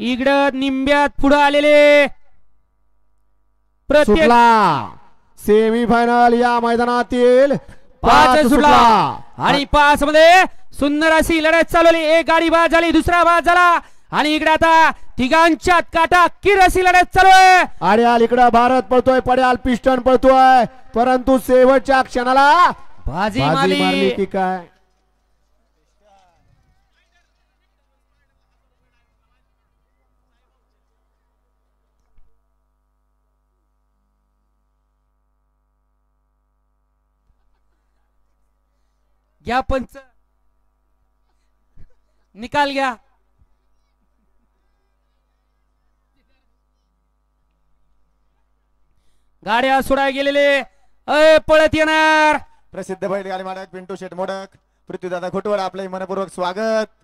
इकडं निंब्यात पुढे आलेले प्रत्येक सेमीफायनल या मैदानातील 5 सुटला आणि 5 मध्ये सुंदर अशी लढत चालवली. एक गाडी बाद झाली, दुसरा बाद झाला आणि इकडे आता तिघांच्यात काटा किर अशी लढत चालू आहे. अड्याल इकडं भारत पळतोय, पड्याल पिस्टन पळतोय, परंतु शेवटच्या क्षणाला बाजी मारली की काय. घ्या पंच, निकाल घ्या. गाड्या सोडाय गेलेले पळत येणार प्रसिद्ध बैलगाडी मालक पिंटू शेठ मोडक, पृथ्वीदादा घोटवड आपले मनपूर्वक स्वागत.